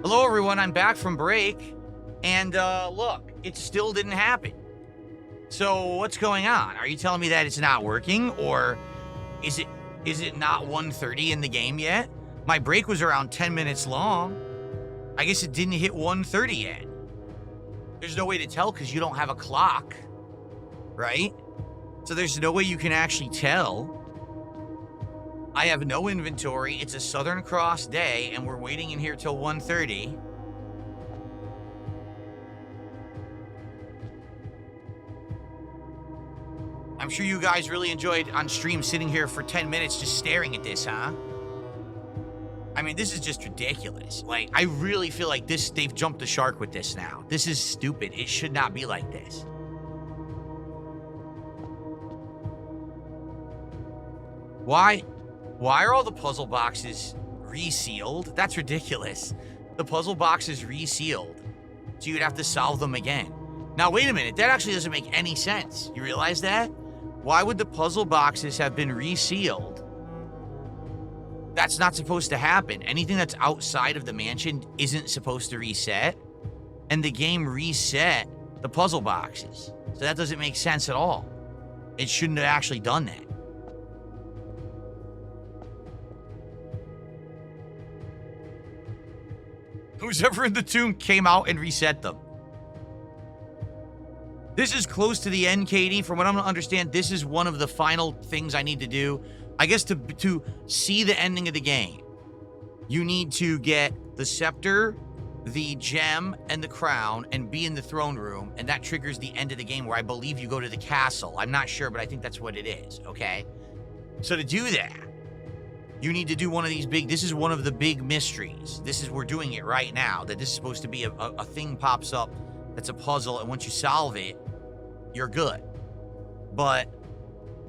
Hello, everyone. I'm back from break, and look, it still didn't happen. So what's going on? Are you telling me that it's not working, or is it not 1:30 in the game yet? My break was around 10 minutes long. I guess it didn't hit 1:30 yet. There's no way to tell because you don't have a clock, right? So there's no way you can actually tell. I have no inventory. It's a Southern Cross day, and we're waiting in here till 1:30. I'm sure you guys really enjoyed on stream sitting here for 10 minutes just staring at this, huh? I mean, this is just ridiculous. Like, I really feel like they've jumped the shark with this now. This is stupid. It should not be like this. Why are all the puzzle boxes resealed? That's ridiculous. The puzzle box is resealed, so you'd have to solve them again. Now, wait a minute. That actually doesn't make any sense. You realize that? Why would the puzzle boxes have been resealed? That's not supposed to happen. Anything that's outside of the mansion isn't supposed to reset, and the game reset the puzzle boxes. So that doesn't make sense at all. It shouldn't have actually done that. Who's ever in the tomb came out and reset them. This is close to the end, Katie. From what I'm going to understand, this is one of the final things I need to do. I guess to see the ending of the game, you need to get the scepter, the gem, and the crown, and be in the throne room, and that triggers the end of the game where I believe you go to the castle. I'm not sure, but I think that's what it is, okay? So to do that, you need to do one of these this is one of the big mysteries. We're doing it right now, that this is supposed to be a thing pops up that's a puzzle, and once you solve it, you're good. But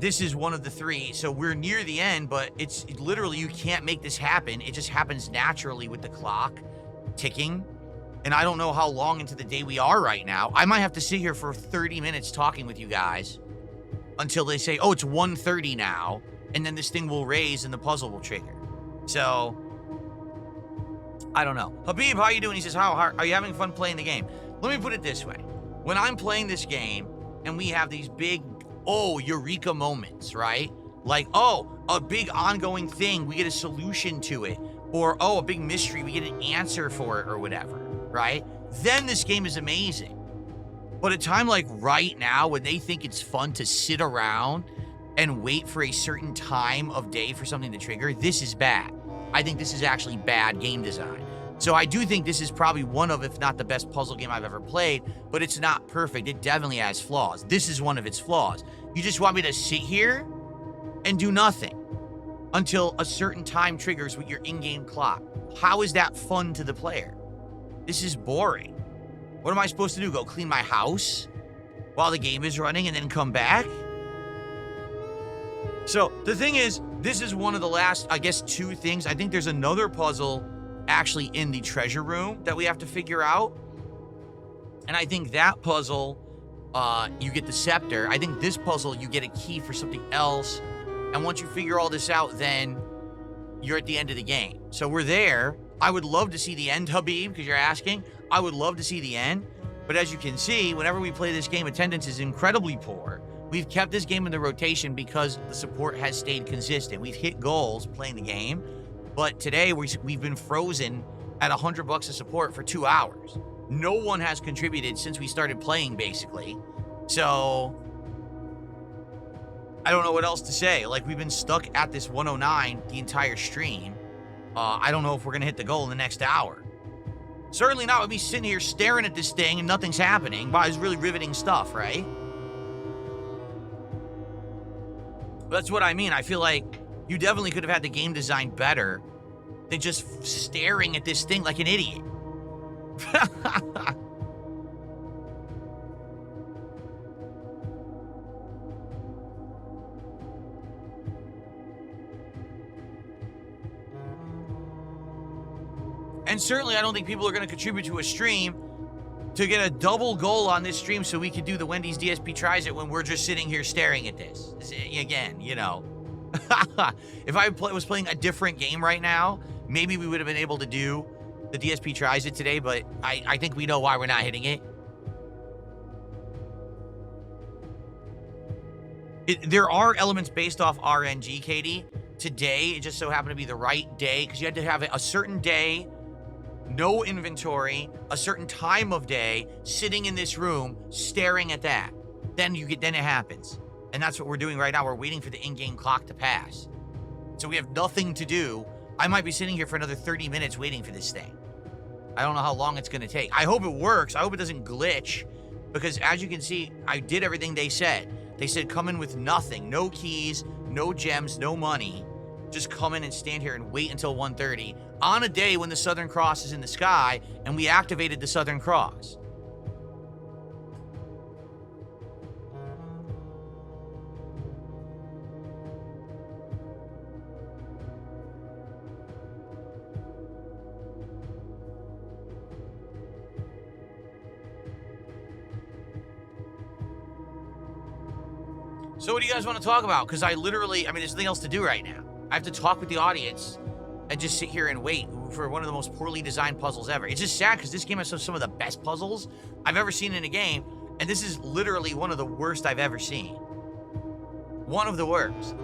this is one of the three, so we're near the end, but it's literally, you can't make this happen. It just happens naturally with the clock ticking, and I don't know how long into the day we are right now. I might have to sit here for 30 minutes talking with you guys until they say, oh, it's 1:30 now, and then this thing will raise and the puzzle will trigger. So, I don't know. Habib, how you doing? He says, how are you having fun playing the game? Let me put it this way. When I'm playing this game and we have these big, eureka moments, right? Like, a big ongoing thing, we get a solution to it. Or, a big mystery, we get an answer for it or whatever, right? Then this game is amazing. But a time like right now, when they think it's fun to sit around and wait for a certain time of day for something to trigger, this is bad. I think this is actually bad game design. So I do think this is probably one of, if not the best puzzle game I've ever played, but it's not perfect. It definitely has flaws. This is one of its flaws. You just want me to sit here and do nothing until a certain time triggers with your in-game clock. How is that fun to the player? This is boring. What am I supposed to do? Go clean my house while the game is running and then come back? So the thing is, this is one of the last, I guess, two things. I think there's another puzzle actually in the treasure room that we have to figure out. And I think that puzzle, you get the scepter. I think this puzzle, you get a key for something else. And once you figure all this out, then you're at the end of the game. So we're there. I would love to see the end, Habib, because you're asking. I would love to see the end. But as you can see, whenever we play this game, attendance is incredibly poor. We've kept this game in the rotation because the support has stayed consistent. We've hit goals playing the game. But today, we've been frozen at $100 of support for 2 hours. No one has contributed since we started playing, basically. So, I don't know what else to say. Like, we've been stuck at this 109 the entire stream. I don't know if we're going to hit the goal in the next hour. Certainly not with me sitting here staring at this thing and nothing's happening. But it's really riveting stuff, right? That's what I mean. I feel like you definitely could have had the game designed better than just staring at this thing like an idiot. And certainly I don't think people are going to contribute to a stream to get a double goal on this stream so we could do the Wendy's DSP Tries It when we're just sitting here staring at this. Again, you know. If I was playing a different game right now, maybe we would have been able to do the DSP tries it today, but I think we know why we're not hitting it. There are elements based off RNG, Katie. Today, it just so happened to be the right day because you had to have a certain day, no inventory, a certain time of day, sitting in this room, staring at that. Then it happens. And that's what we're doing right now. We're waiting for the in-game clock to pass. So we have nothing to do. I might be sitting here for another 30 minutes waiting for this thing. I don't know how long it's going to take. I hope it works. I hope it doesn't glitch. Because as you can see, I did everything they said. They said come in with nothing. No keys, no gems, no money. Just come in and stand here and wait until 1:30 on a day when the Southern Cross is in the sky and we activated the Southern Cross. So what do you guys want to talk about? Because there's nothing else to do right now. I have to talk with the audience and just sit here and wait for one of the most poorly designed puzzles ever. It's just sad because this game has some of the best puzzles I've ever seen in a game, and this is literally one of the worst I've ever seen. One of the worst.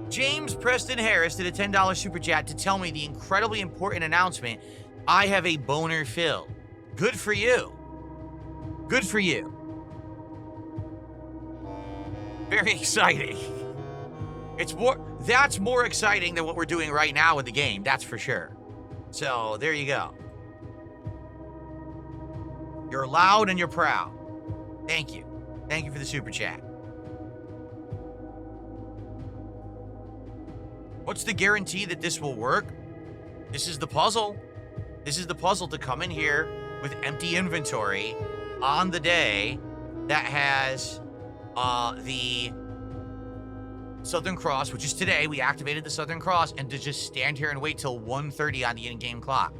James Preston Harris did a $10 super chat to tell me the incredibly important announcement. I have a boner fill. Good for you. Good for you. Very exciting. That's more exciting than what we're doing right now with the game, that's for sure. So, there you go. You're loud and you're proud. Thank you. Thank you for the super chat. What's the guarantee that this will work? This is the puzzle. This is the puzzle to come in here with empty inventory on the day that has the Southern Cross, which is today. We activated the Southern Cross, and to just stand here and wait till 1:30 on the in-game clock.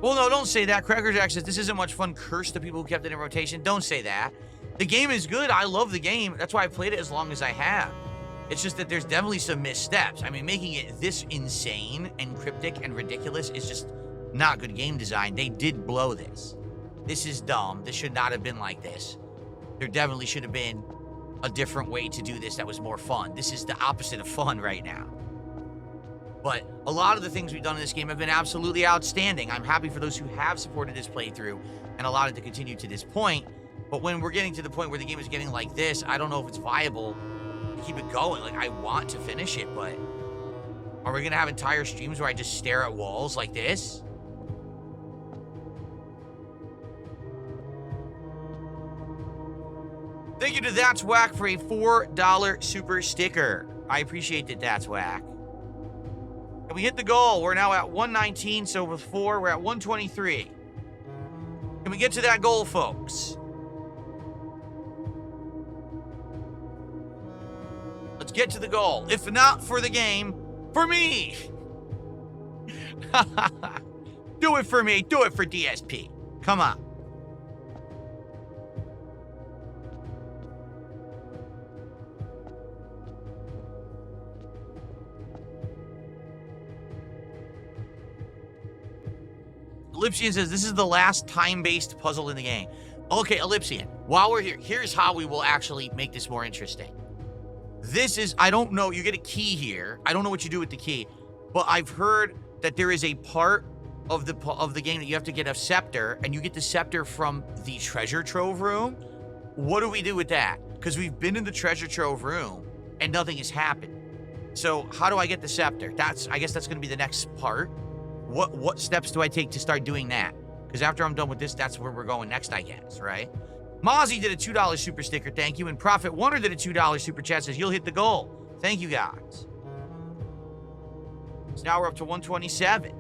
Well, no, don't say that. Crackerjack says, this isn't much fun. Curse the people who kept it in rotation. Don't say that. The game is good. I love the game. That's why I played it as long as I have. It's just that there's definitely some missteps. I mean, making it this insane and cryptic and ridiculous is just not good game design. They did blow this. This is dumb. This should not have been like this. There definitely should have been a different way to do this that was more fun. This is the opposite of fun right now. But a lot of the things we've done in this game have been absolutely outstanding. I'm happy for those who have supported this playthrough and allowed it to continue to this point. But when we're getting to the point where the game is getting like this, I don't know if it's viable to keep it going. Like, I want to finish it, but are we going to have entire streams where I just stare at walls like this? Thank you to That's Whack for a $4 super sticker. I appreciate that, That's Whack. And we hit the goal. We're now at 119, so with 4, we're at 123. Can we get to that goal, folks? Let's get to the goal. If not for the game, for me. Do it for me. Do it for DSP. Come on. Ellipsian says, this is the last time-based puzzle in the game. Okay, Ellipsian, while we're here, here's how we will actually make this more interesting. This is, I don't know, you get a key here. I don't know what you do with the key, but I've heard that there is a part of the game that you have to get a scepter, and you get the scepter from the treasure trove room. What do we do with that? Because we've been in the treasure trove room, and nothing has happened. So how do I get the scepter? I guess that's going to be the next part. What steps do I take to start doing that? Because after I'm done with this, that's where we're going next, I guess, right? Mozzie did a $2 super sticker, thank you. And Prophet Wonder did a $2 super chat, says, you'll hit the goal. Thank you, guys. So now we're up to 127.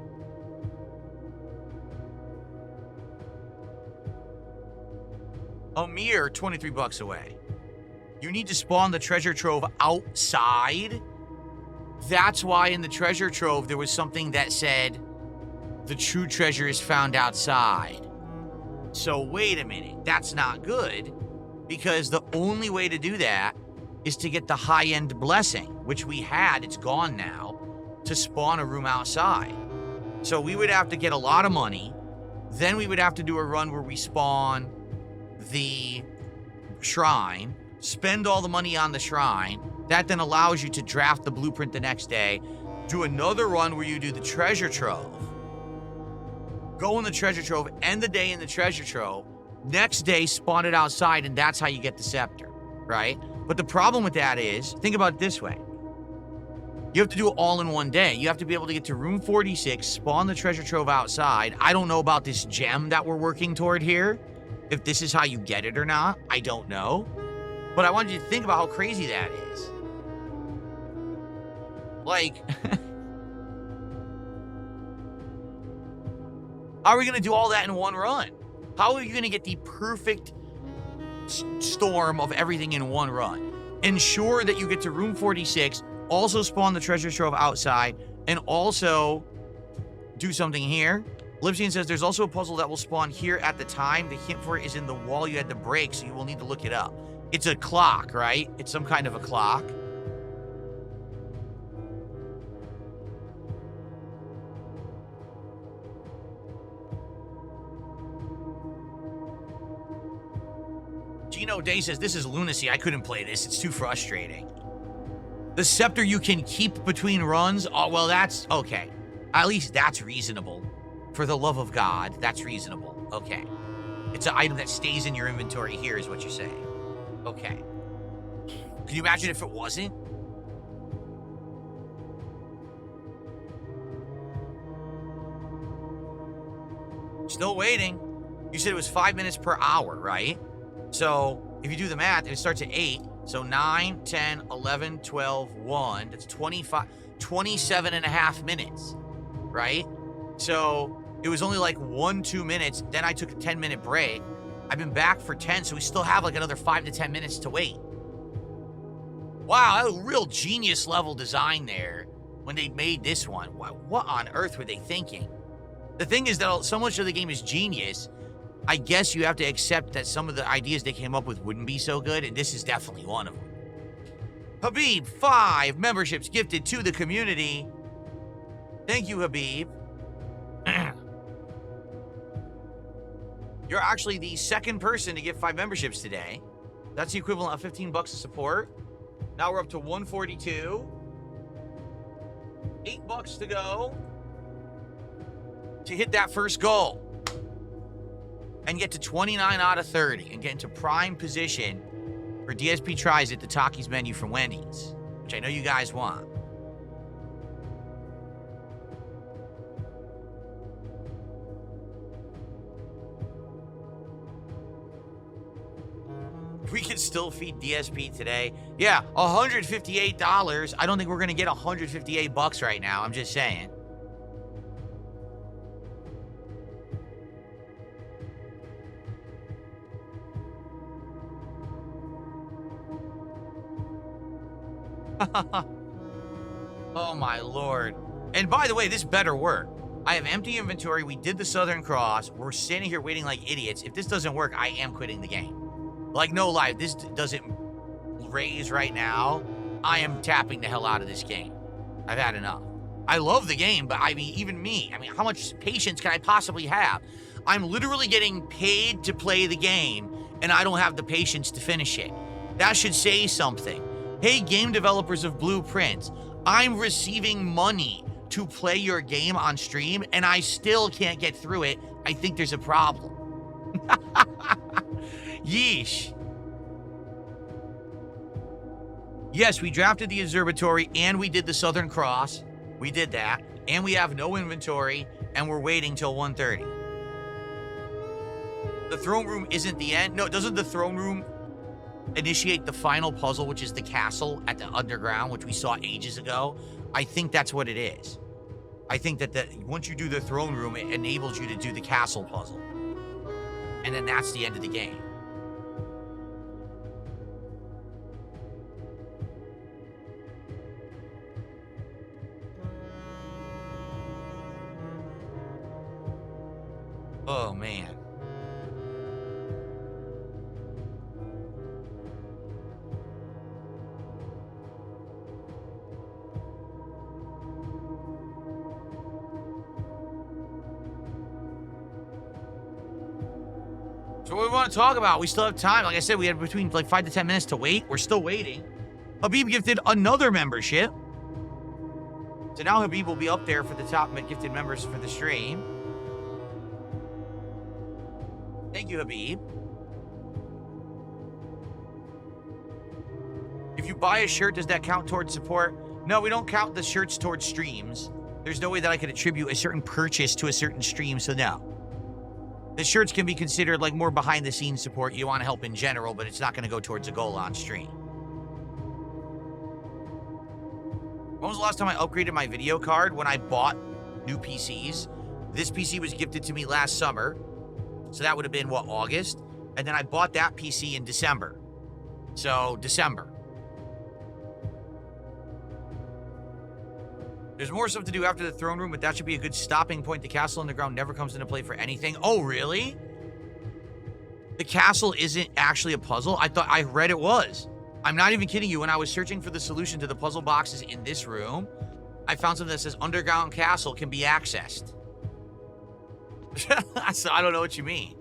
A mere 23 bucks away. You need to spawn the treasure trove outside. That's why in the treasure trove, there was something that said, the true treasure is found outside. So wait a minute, that's not good, because the only way to do that is to get the high-end blessing, which we had, it's gone now, to spawn a room outside. So we would have to get a lot of money. Then we would have to do a run where we spawn the shrine, spend all the money on the shrine. That then allows you to draft the blueprint the next day. Do another run where you do the treasure trove. Go in the treasure trove, end the day in the treasure trove. Next day, spawn it outside, and that's how you get the scepter, right? But the problem with that is, think about it this way. You have to do it all in one day. You have to be able to get to room 46, spawn the treasure trove outside. I don't know about this gem that we're working toward here. If this is how you get it or not, I don't know. But I wanted you to think about how crazy that is. Like, how are we going to do all that in one run? How are you going to get the perfect storm of everything in one run? Ensure that you get to room 46, also spawn the treasure trove outside, and also do something here. Lipsian says there's also a puzzle that will spawn here at the time. The hint for it is in the wall you had to break, so you will need to look it up. It's a clock, right? It's some kind of a clock. Gino Day says, this is lunacy. I couldn't play this. It's too frustrating. The scepter you can keep between runs? Oh, well, that's okay. At least that's reasonable. For the love of God, that's reasonable. Okay. It's an item that stays in your inventory here is what you're saying. Okay. Can you imagine if it wasn't? Still waiting. You said it was 5 minutes per hour, right? So if you do the math, it starts at 8. So 9, 10, 11, 12, 1. That's 25, 27 and a half minutes, right? So it was only like 1-2 minutes. Then I took a 10-minute break. I've been back for 10, so we still have like another 5 to 10 minutes to wait. Wow, that was a real genius level design there when they made this one. What on earth were they thinking? The thing is that so much of the game is genius. I guess you have to accept that some of the ideas they came up with wouldn't be so good, and this is definitely one of them. Habib, 5 memberships gifted to the community. Thank you, Habib. You're actually the second person to get 5 memberships today. That's the equivalent of 15 bucks of support. Now we're up to 142. 8 bucks to go to hit that first goal and get to 29 out of 30 and get into prime position for DSP Tries at the Takis menu from Wendy's, which I know you guys want. We can still feed DSP today. Yeah, $158. I don't think we're going to get 158 bucks right now. I'm just saying. Oh my lord. And by the way, this better work. I have empty inventory. We did the Southern Cross. We're standing here waiting like idiots. If this doesn't work, I am quitting the game. Like, no lie, if this doesn't raise right now, I am tapping the hell out of this game. I've had enough. I love the game, but I mean, even me, how much patience can I possibly have? I'm literally getting paid to play the game, and I don't have the patience to finish it. That should say something. Hey, game developers of Blueprints, I'm receiving money to play your game on stream, and I still can't get through it. I think there's a problem. Yeesh. Yes, we drafted the observatory and we did the Southern Cross. We did that. And we have no inventory and we're waiting till 1:30. The throne room isn't the end. No, doesn't the throne room initiate the final puzzle, which is the castle at the underground, which we saw ages ago? I think that's what it is. I think that once you do the throne room, it enables you to do the castle puzzle. And then that's the end of the game. Oh, man. So what do we want to talk about? We still have time. Like I said, we had between like 5 to 10 minutes to wait. We're still waiting. Habib gifted another membership. So now Habib will be up there for the top gifted members for the stream. Thank you, Habib. If you buy a shirt, does that count towards support? No, we don't count the shirts towards streams. There's no way that I could attribute a certain purchase to a certain stream, so no. The shirts can be considered like more behind the scenes support. You want to help in general, but it's not going to go towards a goal on stream. When was the last time I upgraded my video card? When I bought new PCs. This PC was gifted to me last summer. So that would have been, what, August? And then I bought that PC in December. So, December. There's more stuff to do after the throne room, but that should be a good stopping point. The castle underground never comes into play for anything. Oh, really? The castle isn't actually a puzzle? I read it was. I'm not even kidding you. When I was searching for the solution to the puzzle boxes in this room, I found something that says underground castle can be accessed. So I don't know what you mean.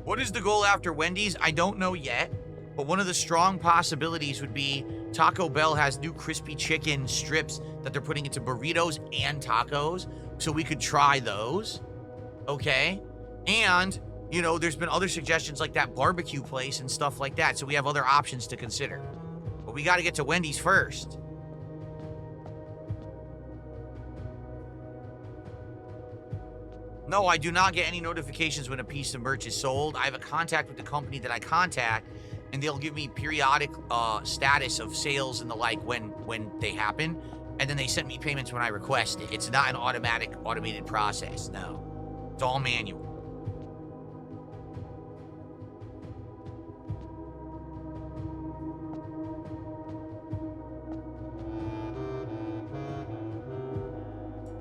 What is the goal after Wendy's? I don't know yet, but one of the strong possibilities would be Taco Bell has new crispy chicken strips that they're putting into burritos and tacos, so we could try those, okay? And, you know, there's been other suggestions like that barbecue place and stuff like that, so we have other options to consider. But we got to get to Wendy's first. No, I do not get any notifications when a piece of merch is sold. I have a contact with the company that I contact, and they'll give me periodic status of sales and the like when they happen, and then they send me payments when I request it. It's not an automated process, no. It's all manual.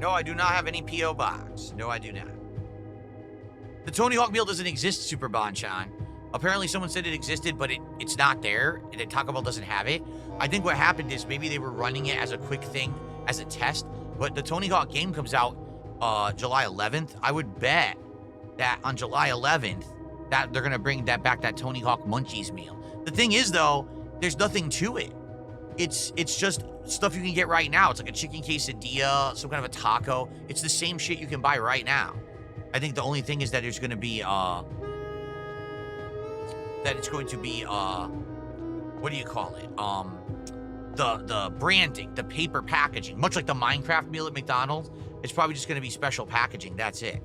No, I do not have any P.O. box. No, I do not. The Tony Hawk meal doesn't exist, Super Bonchan. Apparently someone said it existed, but it's not there. Taco Bell doesn't have it. I think what happened is maybe they were running it as a quick thing, as a test, but the Tony Hawk game comes out July 11th. I would bet that on July 11th that they're going to bring that Tony Hawk Munchies meal. The thing is, though, there's nothing to it. It's just stuff you can get right now. It's like a chicken quesadilla, some kind of a taco. It's the same shit you can buy right now. I think the only thing is that there's going to be, what do you call it? The branding, the paper packaging, much like the Minecraft meal at McDonald's. It's probably just going to be special packaging. That's it.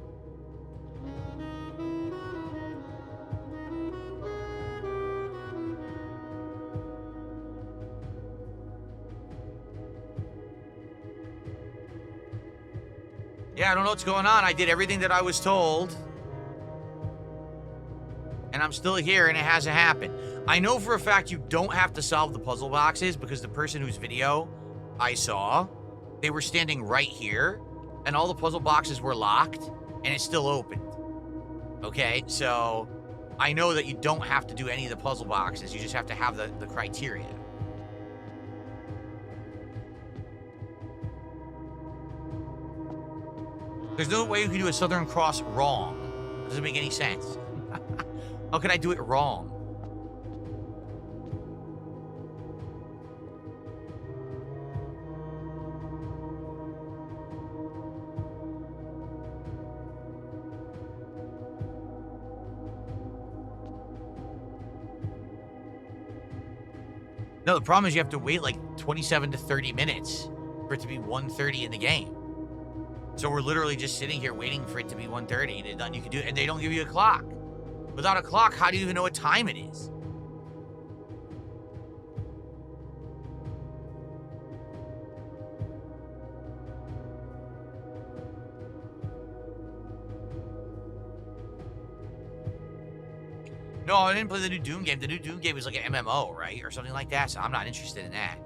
Yeah, I don't know what's going on. I did everything that I was told. And I'm still here, and it hasn't happened. I know for a fact you don't have to solve the puzzle boxes because the person whose video I saw, they were standing right here, and all the puzzle boxes were locked, and it still opened. Okay, so I know that you don't have to do any of the puzzle boxes. You just have to have the criteria. There's no way you can do a Southern Cross wrong. It doesn't make any sense. How can I do it wrong? No, the problem is you have to wait like 27 to 30 minutes for it to be 1:30 in the game. So we're literally just sitting here waiting for it to be 1:30, and then you can do it, and they don't give you a clock. Without a clock, how do you even know what time it is? No, I didn't play the new Doom game. The new Doom game is like an MMO, right? Or something like that, so I'm not interested in that.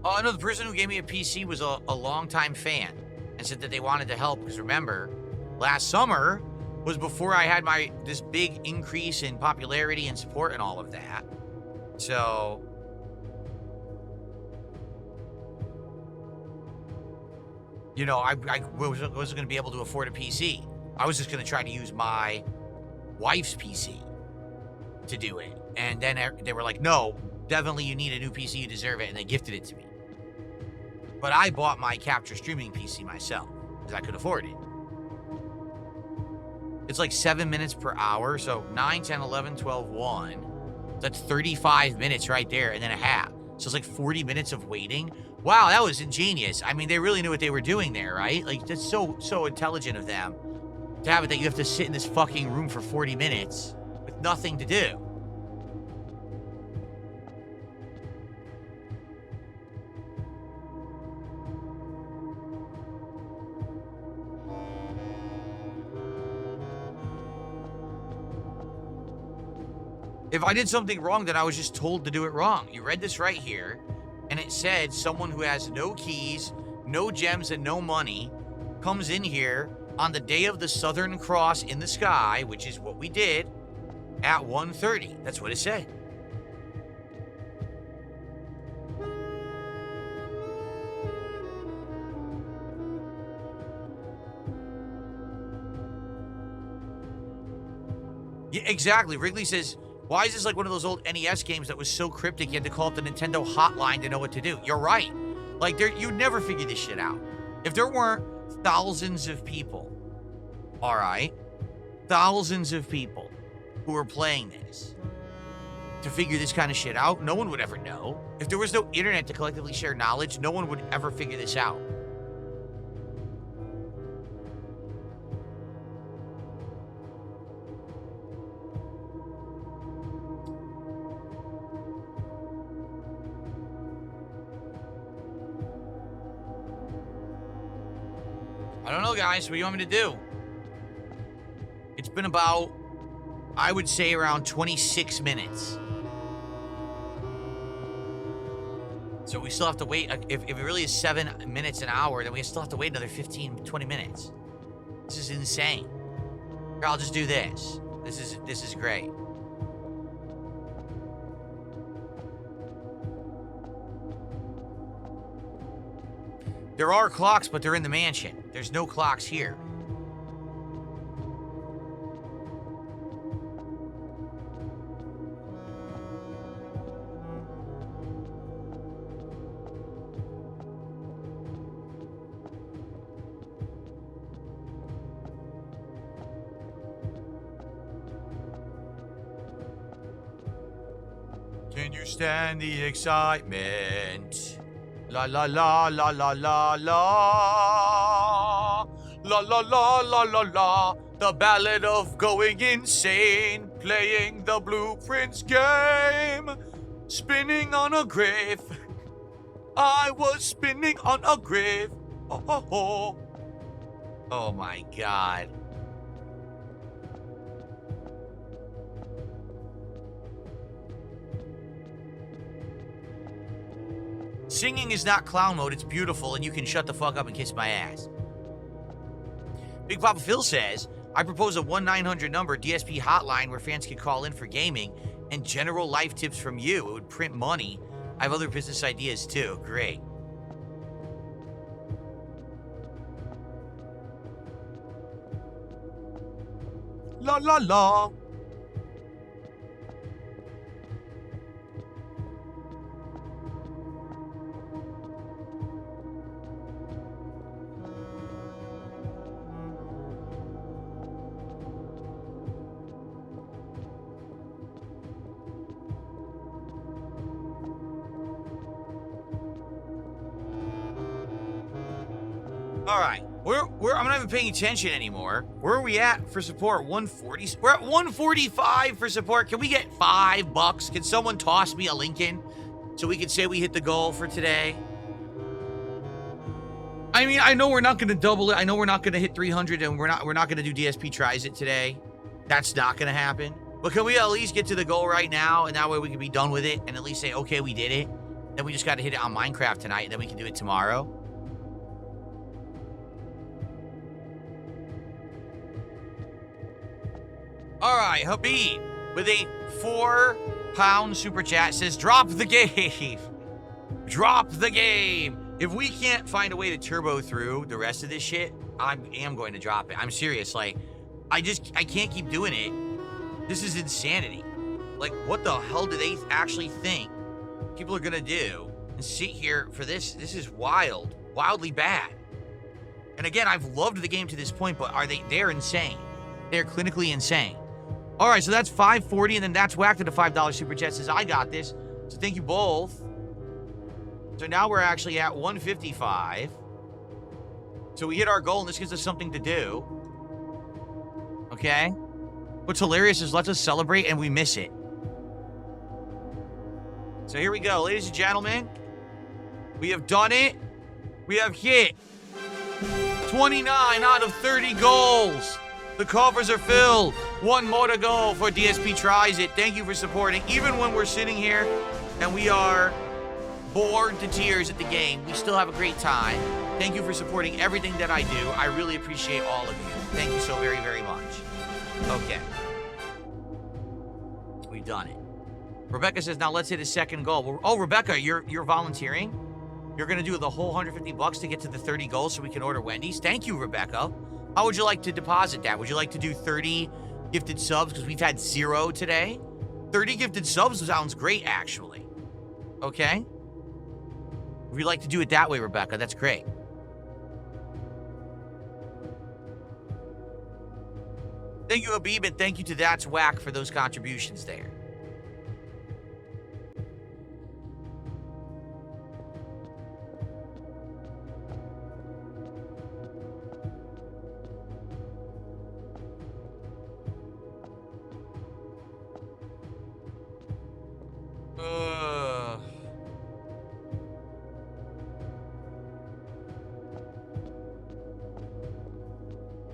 Oh, no, the person who gave me a PC was a longtime fan and said that they wanted to help because remember, last summer was before I had this big increase in popularity and support and all of that. So, you know, I wasn't going to be able to afford a PC. I was just going to try to use my wife's PC to do it. And then they were like, no, definitely you need a new PC, you deserve it. And they gifted it to me. But I bought my capture streaming PC myself because I could afford it. It's like 7 minutes per hour. So 9, 10, 11, 12, 1. That's 35 minutes right there and then a half. So it's like 40 minutes of waiting. Wow, that was ingenious. I mean, they really knew what they were doing there, right? Like, that's so intelligent of them to have it that you have to sit in this fucking room for 40 minutes with nothing to do. If I did something wrong, then I was just told to do it wrong. You read this right here, and it said someone who has no keys, no gems, and no money comes in here on the day of the Southern Cross in the sky, which is what we did, at 1:30. That's what it said. Yeah, exactly. Wrigley says, why is this like one of those old NES games that was so cryptic you had to call up the Nintendo hotline to know what to do? You're right. Like, you'd never figure this shit out. If there weren't thousands of people, all right, thousands of people who were playing this to figure this kind of shit out, no one would ever know. If there was no internet to collectively share knowledge, no one would ever figure this out. I don't know, guys. What do you want me to do? It's been about, I would say, around 26 minutes. So we still have to wait. If it really is 7 minutes an hour, then we still have to wait another 15, 20 minutes. This is insane. Here, I'll just do this. This is great. There are clocks, but they're in the mansion. There's no clocks here. Can you stand the excitement? La la la la la la la. La la la la la la. The ballad of going insane. Playing the blueprints game. Spinning on a grave. I was spinning on a grave. Oh, oh, oh. Oh my God. Singing is not clown mode, it's beautiful, and you can shut the fuck up and kiss my ass. Big Papa Phil says, I propose a 1-900 number DSP hotline where fans can call in for gaming and general life tips from you. It would print money. I have other business ideas too. Great. La la la. All right, I'm not even paying attention anymore. Where are we at for support? 140. We're at 145 for support. Can we get $5? Can someone toss me a Lincoln so we can say we hit the goal for today? I mean, I know we're not going to double it. I know we're not going to hit 300, and we're not going to do DSP tries it today. That's not going to happen. But can we at least get to the goal right now, and that way we can be done with it, and at least say, okay, we did it. Then we just got to hit it on Minecraft tonight, and then we can do it tomorrow. All right, Habib with a £4 super chat says, drop the game. Drop the game. If we can't find a way to turbo through the rest of this shit, I am going to drop it. I'm serious. Like, I can't keep doing it. This is insanity. Like, what the hell do they actually think people are going to do and sit here for this? This is wild, wildly bad. And again, I've loved the game to this point, but they're insane. They're clinically insane. All right, so that's 540, and then that's whacked at a $5 super chat says, I got this. So thank you both. So now we're actually at 155. So we hit our goal, and this gives us something to do. Okay? What's hilarious is lets us celebrate, and we miss it. So here we go, ladies and gentlemen. We have done it. We have hit 29 out of 30 goals. The coffers are filled. One more to go for DSP Tries It. Thank you for supporting. Even when we're sitting here and we are bored to tears at the game, we still have a great time. Thank you for supporting everything that I do. I really appreciate all of you. Thank you so very, very much. Okay. We've done it. Rebecca says, now let's hit a second goal. Well, oh, Rebecca, you're volunteering? You're going to do the whole $150 to get to the 30 goals so we can order Wendy's? Thank you, Rebecca. How would you like to deposit that? Would you like to do 30 gifted subs? Because we've had 0 today. 30 gifted subs sounds great, actually. Okay? If you'd like to do it that way, Rebecca, that's great. Thank you, Habib, and thank you to That's Whack for those contributions there.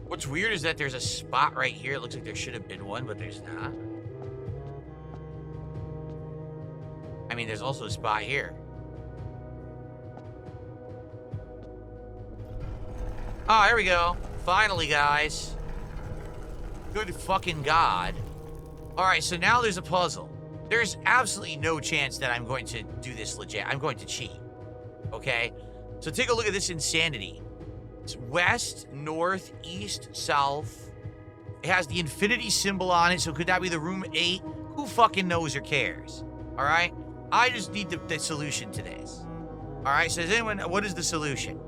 What's weird is that there's a spot right here. It looks like there should have been one, but there's not. I mean, there's also a spot here. Oh, here we go. Finally, guys. Good fucking God. All right, so now there's a puzzle. There's absolutely no chance that I'm going to do this legit. I'm going to cheat. Okay? So take a look at this insanity. It's west, north, east, south. It has the infinity symbol on it, so could that be the room 8? Who fucking knows or cares? All right? I just need the solution to this. All right? So does anyone, what is the solution?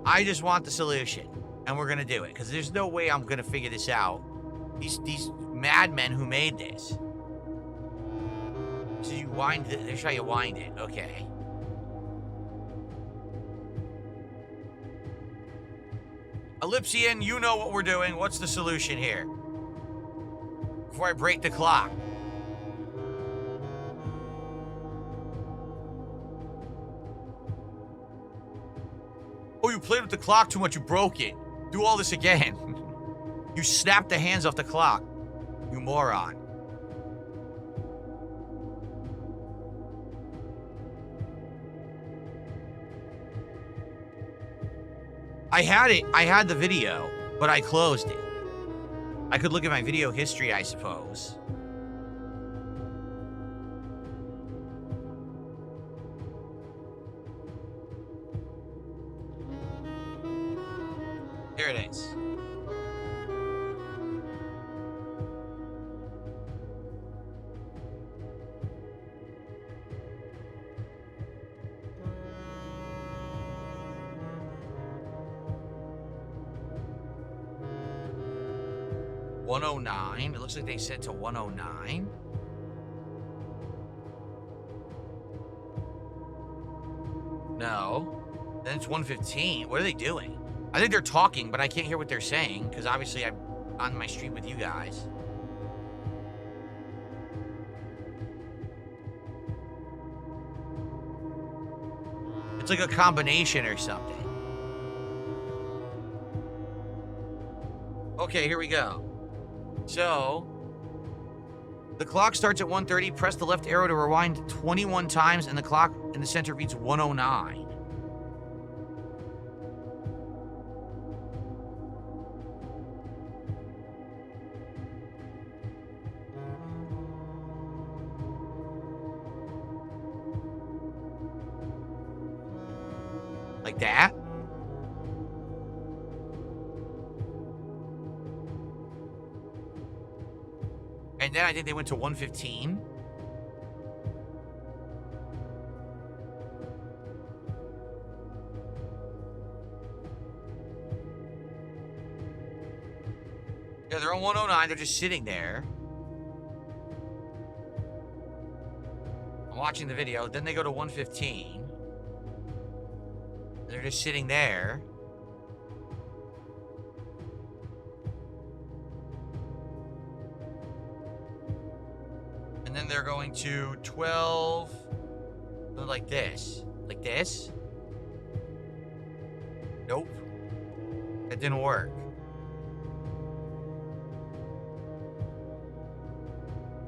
I just want the solution, and we're going to do it, because there's no way I'm going to figure this out. These madmen who made this. So you wind it. Here's how you wind it. Okay. Ellipsian, you know what we're doing. What's the solution here? Before I break the clock. Oh, you played with the clock too much. You broke it. Do all this again. You snapped the hands off the clock. You moron. I had it. I had the video, but I closed it. I could look at my video history, I suppose. There it is. $109. It looks like they said to 109. No. Then it's 115. What are they doing? I think they're talking, but I can't hear what they're saying because obviously I'm on my stream with you guys. It's like a combination or something. Okay, here we go. So, The clock starts at 1:30. Press the left arrow to rewind 21 times, and the clock in the center reads 109. Like that? And then I think they went to 115. Yeah, they're on 109. They're just sitting there. I'm watching the video. Then they go to 115. They're just sitting there. And then they're going to 12. Like this. Like this. Nope. That didn't work.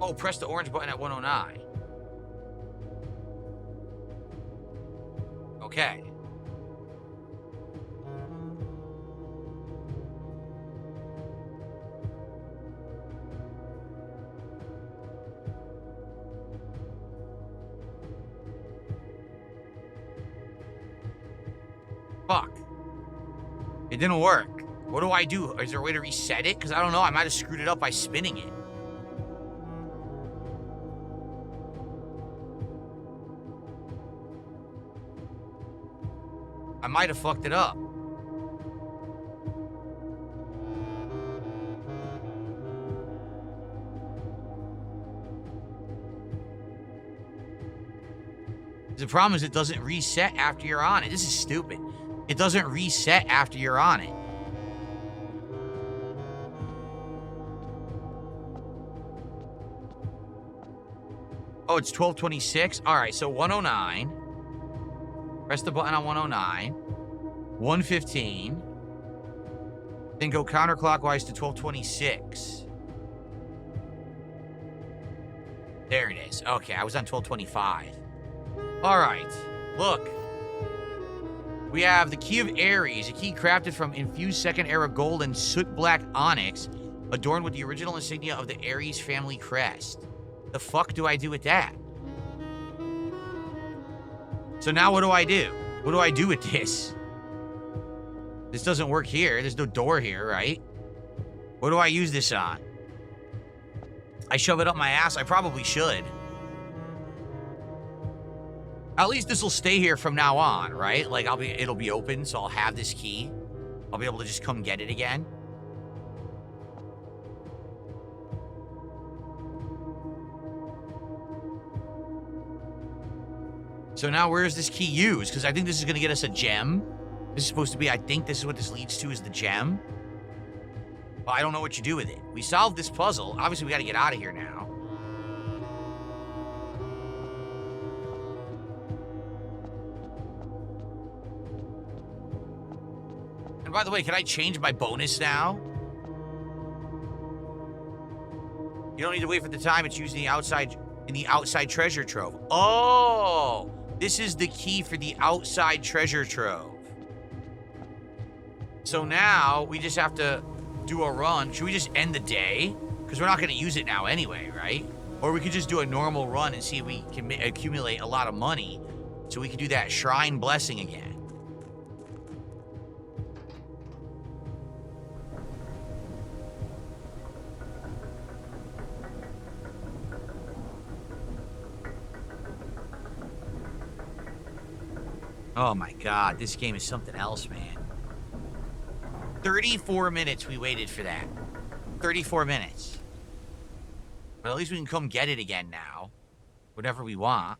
Oh, press the orange button at 109. Okay. Fuck. It didn't work. What do I do? Is there a way to reset it? Because I don't know. I might have screwed it up by spinning it. I might have fucked it up. The problem is it doesn't reset after you're on it. This is stupid. It doesn't reset after you're on it. Oh, it's 12:26? All right, so 109. Press the button on 109. 115. Then go counterclockwise to 12:26. There it is. Okay, I was on 12:25. All right, look. We have the Key of Ares, a key crafted from infused Second Era gold and soot black onyx, adorned with the original insignia of the Ares family crest. The fuck do I do with that? So now what do I do? What do I do with this? This doesn't work here. There's no door here, right? What do I use this on? I shove it up my ass? I probably should. At least this will stay here from now on, right? Like it'll be open, so I'll have this key. I'll be able to just come get it again. So now where is this key used? Because I think this is going to get us a gem. This is supposed to be, I think this is what this leads to, is the gem. But I don't know what you do with it. We solved this puzzle. Obviously, we got to get out of here now. And by the way, can I change my bonus now? You don't need to wait for the time. It's used in the outside treasure trove. Oh, this is the key for the outside treasure trove. So now we just have to do a run. Should we just end the day? Because we're not going to use it now anyway, right? Or we could just do a normal run and see if we can accumulate a lot of money so we can do that shrine blessing again. Oh my god, this game is something else, man. 34 minutes we waited for that. 34 minutes. But at least we can come get it again now. Whatever we want.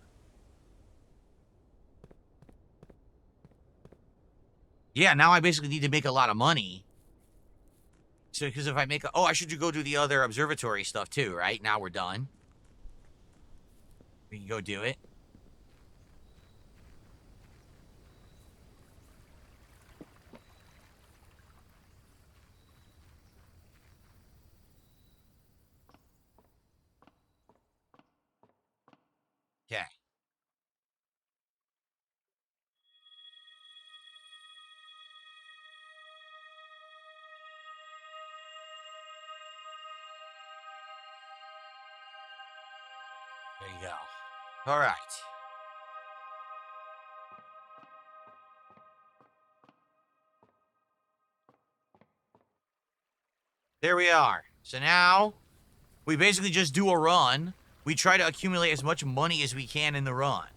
Yeah, now I basically need to make a lot of money. So, because if I make oh, I should go do the other observatory stuff too, right? Now we're done. We can go do it. There you go. All right. There we are. So now, we basically just do a run. We try to accumulate as much money as we can in the run.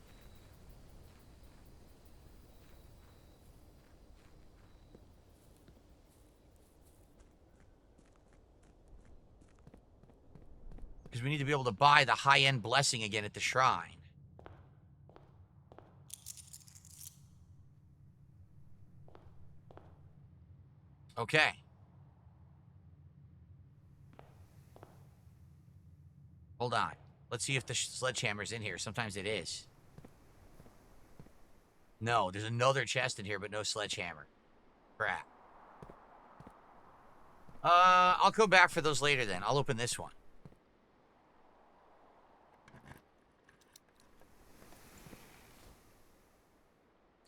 Because we need to be able to buy the high-end blessing again at the shrine. Okay. Hold on. Let's see if the sledgehammer's in here. Sometimes it is. No, there's another chest in here, but no sledgehammer. Crap. I'll go back for those later then. I'll open this one.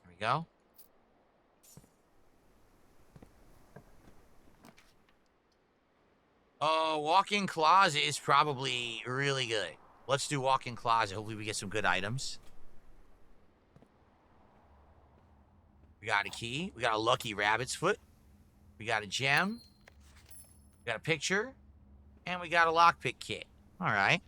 There we go. Walk-in closet is probably really good. Let's do walk-in closet. Hopefully we get some good items. We got a key. We got a lucky rabbit's foot. We got a gem. We got a picture. And we got a lockpick kit. All right.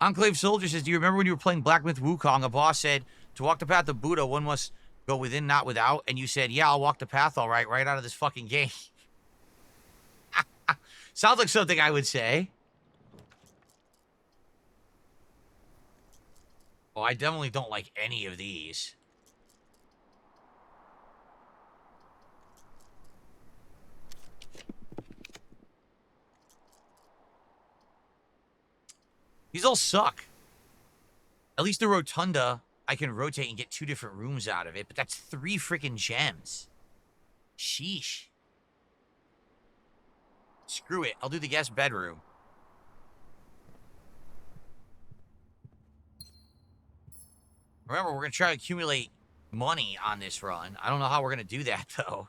Enclave Soldier says, do you remember when you were playing Black Myth Wukong, a boss said, to walk the path of Buddha, one must go within, not without? And you said, yeah, I'll walk the path all right out of this fucking game. Sounds like something I would say. Oh, I definitely don't like any of these. These all suck. At least the rotunda, I can rotate and get 2 different rooms out of it, but that's 3 freaking gems. Sheesh. Screw it. I'll do the guest bedroom. Remember, we're going to try to accumulate money on this run. I don't know how we're going to do that, though.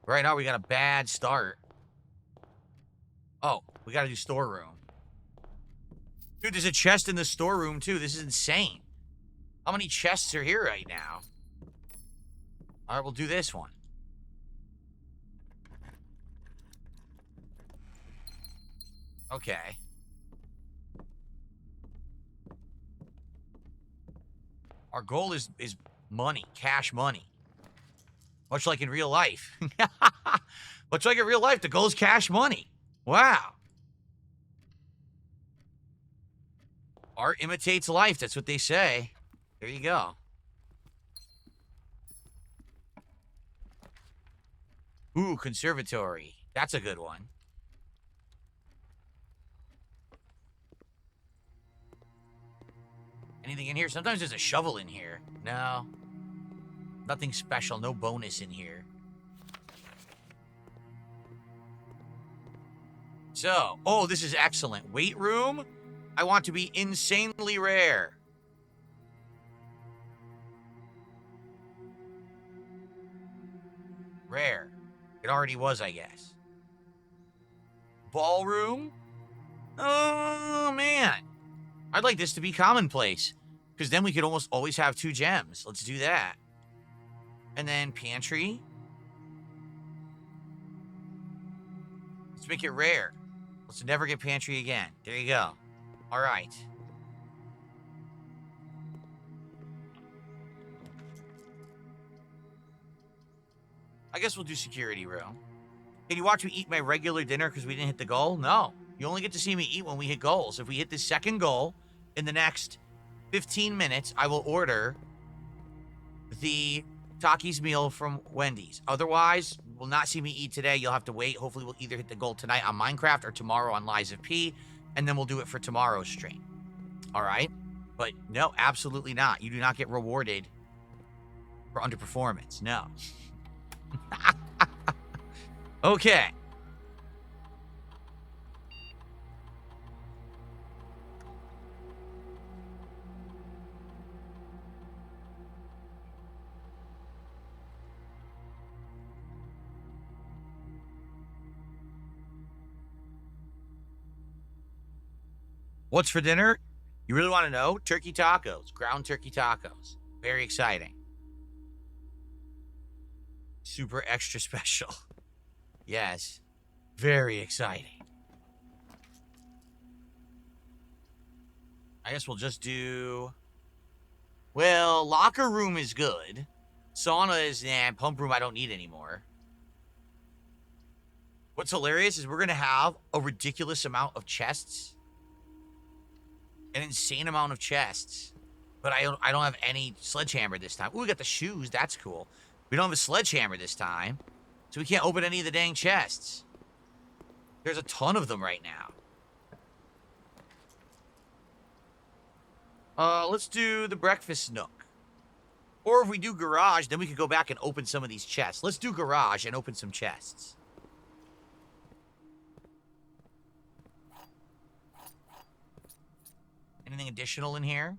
Right now, we got a bad start. Oh, we got to do storeroom. Dude, there's a chest in the storeroom, too. This is insane. How many chests are here right now? All right, we'll do this one. Okay. Our goal is money, cash money. Much like in real life. Much like in real life, the goal is cash money. Wow. Art imitates life. That's what they say. There you go. Ooh, conservatory. That's a good one. Anything in here? Sometimes there's a shovel in here. No. Nothing special. No bonus in here. So, oh, this is excellent. Weight room. I want to be insanely rare. Rare. It already was, I guess. Ballroom. Oh, man. I'd like this to be commonplace, because then we could almost always have 2 gems. Let's do that. And then pantry. Let's make it rare. Let's never get pantry again. There you go. All right. I guess we'll do security room. Can you watch me eat my regular dinner because we didn't hit the goal? No. You only get to see me eat when we hit goals. If we hit the second goal in the next 15 minutes, I will order the Takis meal from Wendy's. Otherwise, you will not see me eat today. You'll have to wait. Hopefully, we'll either hit the goal tonight on Minecraft or tomorrow on Lies of P, and then we'll do it for tomorrow's stream. All right? But no, absolutely not. You do not get rewarded for underperformance. No. Okay. What's for dinner? You really want to know? Turkey tacos. Ground turkey tacos. Very exciting. Super extra special. Yes. Very exciting. I guess we'll just do... Well, locker room is good. Sauna is... Nah, pump room I don't need anymore. What's hilarious is we're going to have a ridiculous amount of chests. An insane amount of chests. But I don't have any sledgehammer this time. Ooh, we got the shoes. That's cool. We don't have a sledgehammer this time. So we can't open any of the dang chests. There's a ton of them right now. Let's do the breakfast nook. Or if we do garage, then we could go back and open some of these chests. Let's do garage and open some chests. Anything additional in here?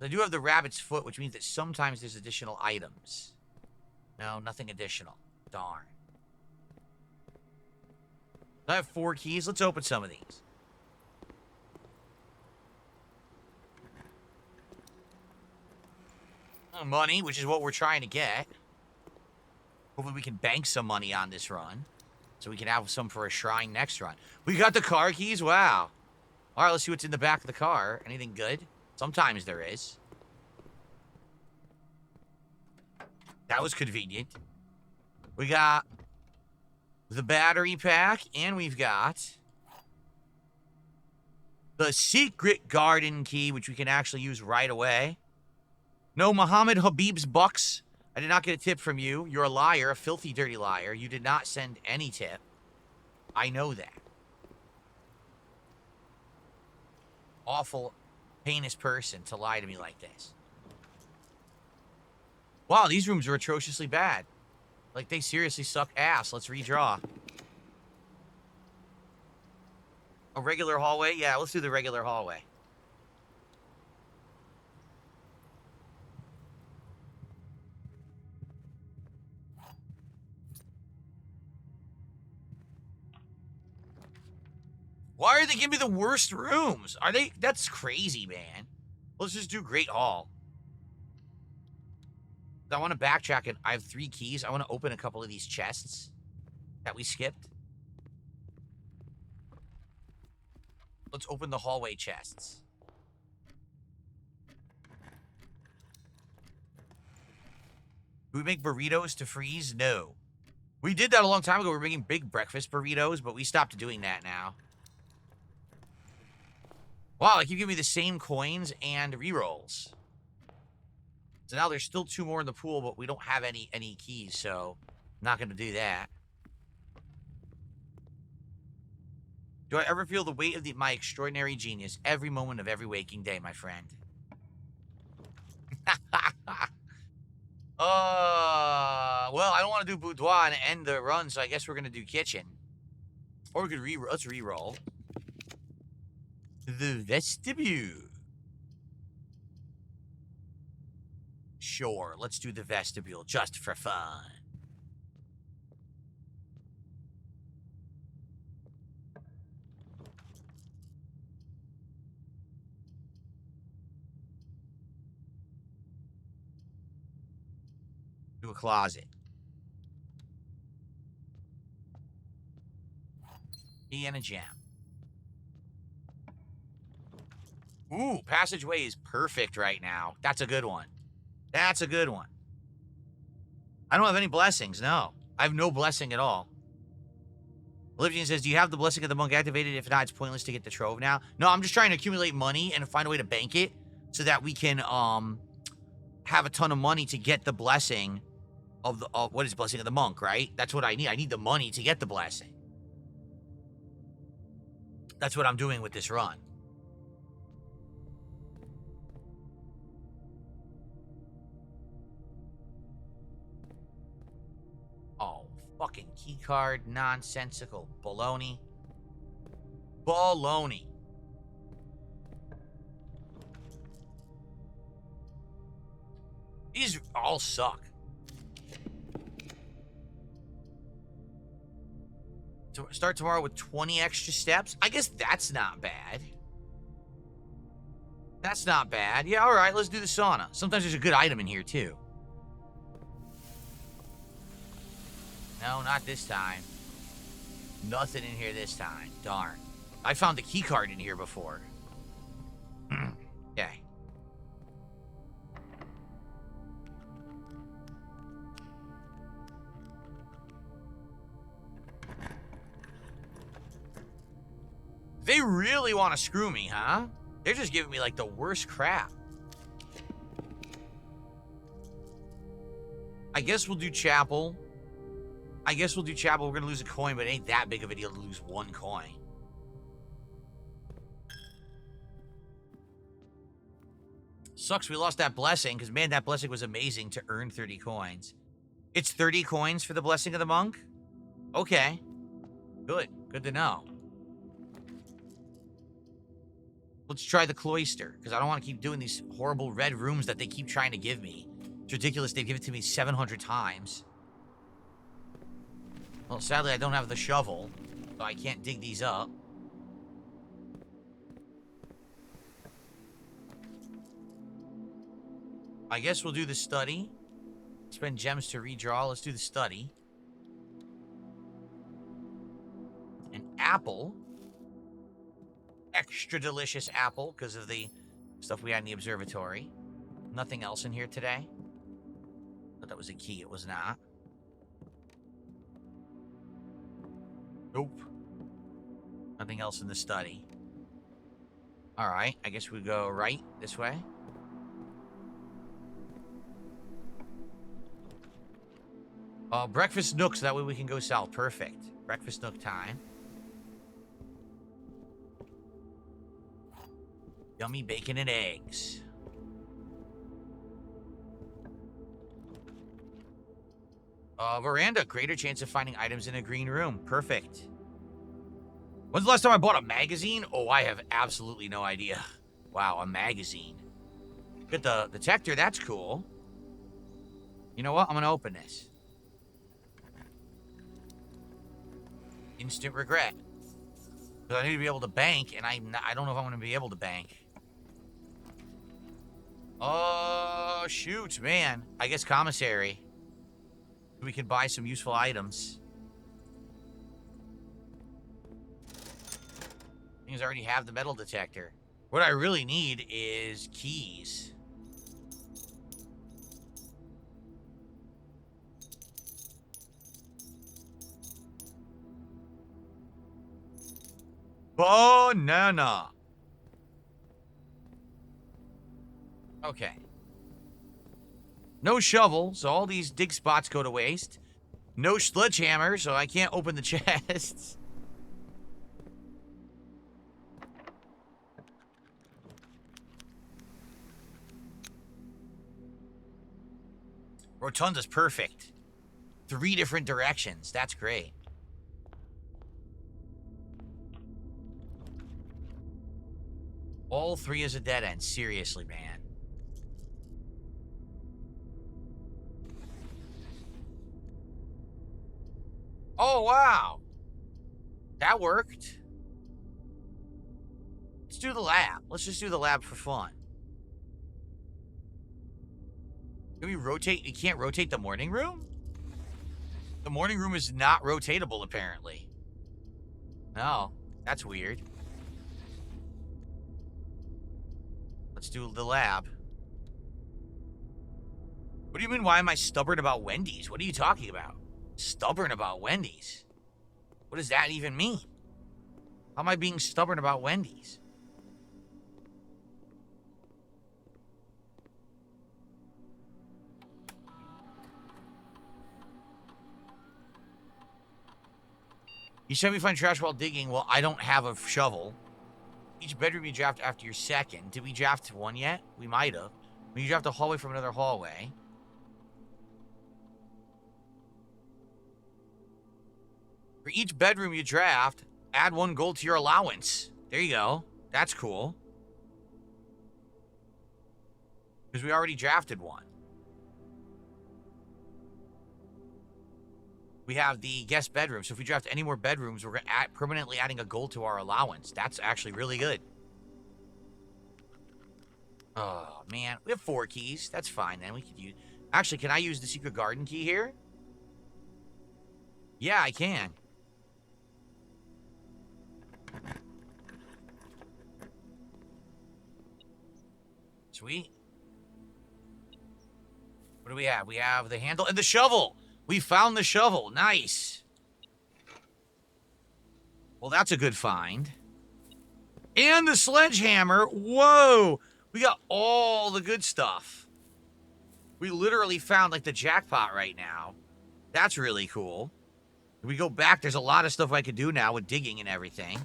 I do have the rabbit's foot, which means that sometimes there's additional items. No, nothing additional. Darn. I have 4 keys. Let's open some of these. Money, which is what we're trying to get. Hopefully we can bank some money on this run. So we can have some for a shrine next run. We got the car keys? Wow. All right, let's see what's in the back of the car. Anything good? Sometimes there is. That was convenient. We got the battery pack, and we've got the secret garden key, which we can actually use right away. No, Muhammad Habib's bucks. I did not get a tip from you. You're a liar, a filthy, dirty liar. You did not send any tip. I know that. Awful, heinous person to lie to me like this. Wow, these rooms are atrociously bad. Like, they seriously suck ass. Let's redraw. A regular hallway? Yeah, let's do the regular hallway. Why are they giving me the worst rooms? Are they? That's crazy, man. Let's just do Great Hall. I want to backtrack it. I have 3 keys. I want to open a couple of these chests that we skipped. Let's open the hallway chests. Do we make burritos to freeze? No. We did that a long time ago. We were making big breakfast burritos, but we stopped doing that now. Wow, they keep giving me the same coins and rerolls. So now there's still 2 more in the pool, but we don't have any keys, so I'm not going to do that. Do I ever feel the weight of my extraordinary genius every moment of every waking day, my friend? Well, I don't want to do boudoir and end the run, so I guess we're going to do kitchen. Or we could let's re-roll. The vestibule. Sure, let's do the vestibule just for fun. Do a closet. Key and a gem. Ooh, passageway is perfect right now. That's a good one. That's a good one. I don't have any blessings, no. I have no blessing at all. Olivia says, do you have the blessing of the monk activated? If not, it's pointless to get the trove now. No, I'm just trying to accumulate money and find a way to bank it so that we can have a ton of money to get the blessing of the what is blessing of the monk, right? That's what I need. I need the money to get the blessing. That's what I'm doing with this run. Oh, fucking keycard, nonsensical baloney. Baloney. These all suck. To start tomorrow with 20 extra steps? I guess that's not bad. That's not bad. Yeah, all right, let's do the sauna. Sometimes there's a good item in here, too. No, not this time. Nothing in here this time. Darn. I found the key card in here before. Okay. They really want to screw me, huh? They're just giving me, like, the worst crap. I guess we'll do chapel. We're going to lose a coin, but it ain't that big of a deal to lose one coin. Sucks we lost that blessing, because, man, that blessing was amazing to earn 30 coins. It's 30 coins for the blessing of the monk? Okay. Good. Good to know. Let's try the cloister, because I don't want to keep doing these horrible red rooms that they keep trying to give me. It's ridiculous. They've given it to me 700 times. Well, sadly, I don't have the shovel, so I can't dig these up. I guess we'll do the study. Spend gems to redraw. Let's do the study. An apple. Extra delicious apple because of the stuff we had in the observatory. Nothing else in here today. Thought that was a key. It was not. Nope. Nothing else in the study. Alright, I guess we go right this way. Breakfast nook, so that way we can go south. Perfect. Breakfast nook time. Yummy bacon and eggs. Veranda. Greater chance of finding items in a green room. Perfect. When's the last time I bought a magazine? Oh, I have absolutely no idea. Wow, a magazine. Get the detector. That's cool. You know what? I'm going to open this. Instant regret. Because I need to be able to bank, and I don't know if I'm going to be able to bank. Oh, shoot, man. I guess commissary. We can buy some useful items. Things already have the metal detector. What I really need is keys. Banana. Okay. No shovel, so all these dig spots go to waste. No sledgehammer, so I can't open the chests. Rotunda's perfect. 3 different directions. That's great. All 3 is a dead end. Seriously, man. Oh, wow. That worked. Let's do the lab. Let's just do the lab for fun. Can we rotate? You can't rotate the morning room? The morning room is not rotatable, apparently. No, that's weird. Let's do the lab. What do you mean, why am I stubborn about Wendy's? What are you talking about? Stubborn about Wendy's? What does that even mean? How am I being stubborn about Wendy's? You said we find trash while digging. Well, I don't have a shovel. Each bedroom you draft after your second. Did we draft one yet? We might have. When you draft a hallway from another hallway. For each bedroom you draft, add 1 gold to your allowance. There you go. That's cool. Because we already drafted one. We have the guest bedroom. So if we draft any more bedrooms, we're permanently adding a gold to our allowance. That's actually really good. Oh, man. We have 4 keys. That's fine, then. We could use... Actually, can I use the secret garden key here? Yeah, I can. Sweet. What do we have? We have the handle and the shovel. We found the shovel. Nice. Well, that's a good find. And the sledgehammer. Whoa. We got all the good stuff. We literally found, like, the jackpot right now. That's really cool. If we go back, there's a lot of stuff I could do now with digging and everything.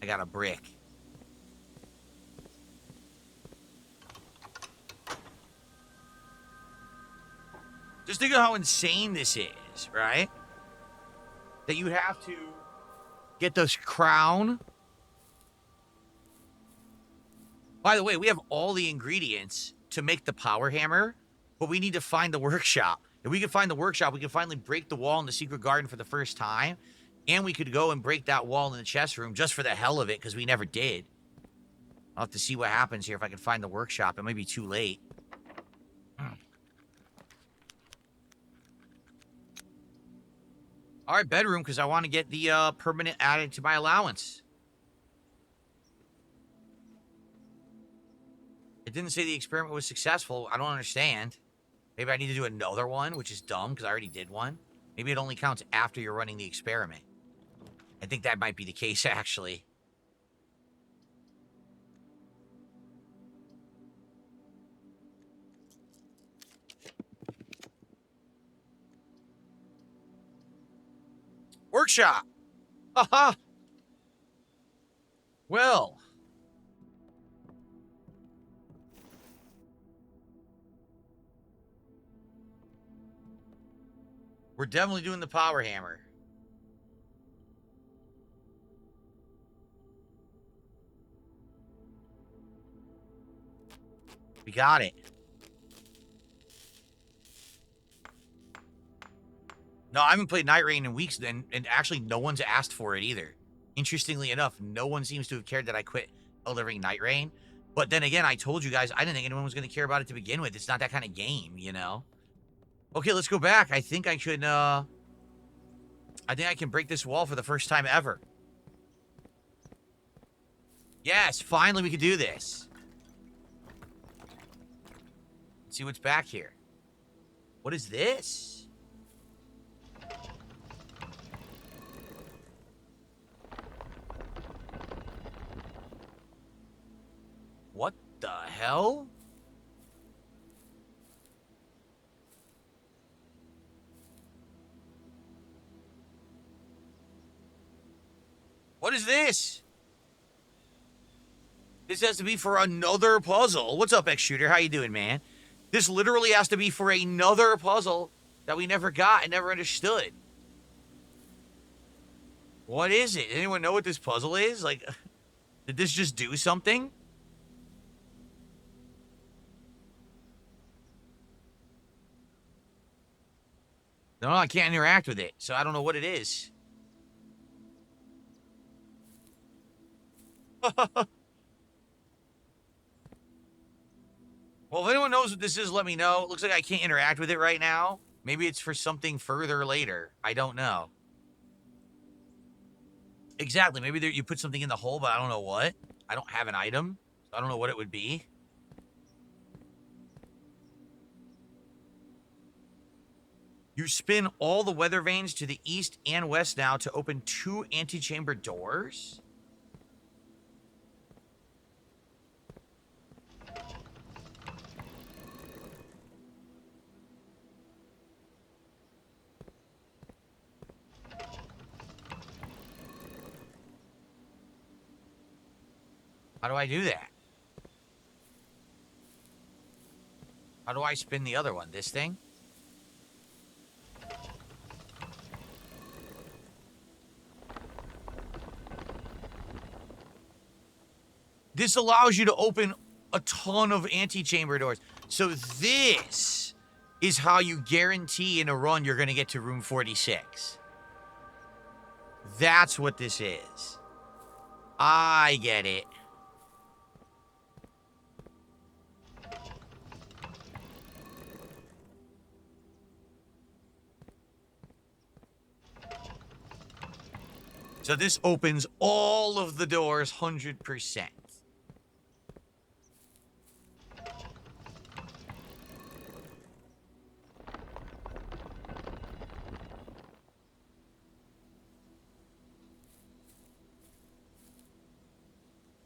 I got a brick. Just think of how insane this is, right? That you have to get this crown. By the way, we have all the ingredients to make the power hammer, but we need to find the workshop. If we can find the workshop, we can finally break the wall in the secret garden for the first time. And we could go and break that wall in the chest room just for the hell of it, because we never did. I'll have to see what happens here if I can find the workshop. It might be too late. All right, bedroom, because I want to get the permanent added to my allowance. It didn't say the experiment was successful. I don't understand. Maybe I need to do another one, which is dumb, because I already did one. Maybe it only counts after you're running the experiment. I think that might be the case, actually. Workshop! Haha! Well. We're definitely doing the power hammer. We got it. No, I haven't played Night Rain in weeks, and actually no one's asked for it either. Interestingly enough, no one seems to have cared that I quit Elden Ring Night Rain. But then again, I told you guys, I didn't think anyone was going to care about it to begin with. It's not that kind of game, you know? Okay, let's go back. I think I could, I think I can break this wall for the first time ever. Yes, finally we can do this. Let's see what's back here. What is this? What the hell? What is this? This has to be for another puzzle. What's up, X-Shooter? How you doing, man? This literally has to be for another puzzle that we never got and never understood. What is it? Anyone know what this puzzle is? Like, did this just do something? No, I can't interact with it, so I don't know what it is. Well, if anyone knows what this is, let me know. It looks like I can't interact with it right now. Maybe it's for something further later. I don't know. Exactly. Maybe you put something in the hole, but I don't know what. I don't have an item, so I don't know what it would be. You spin all the weather vanes to the east and west now to open 2 antechamber doors. How do I do that? How do I spin the other one? This thing? This allows you to open a ton of antechamber doors. So this is how you guarantee in a run you're going to get to room 46. That's what this is. I get it. So this opens all of the doors 100%.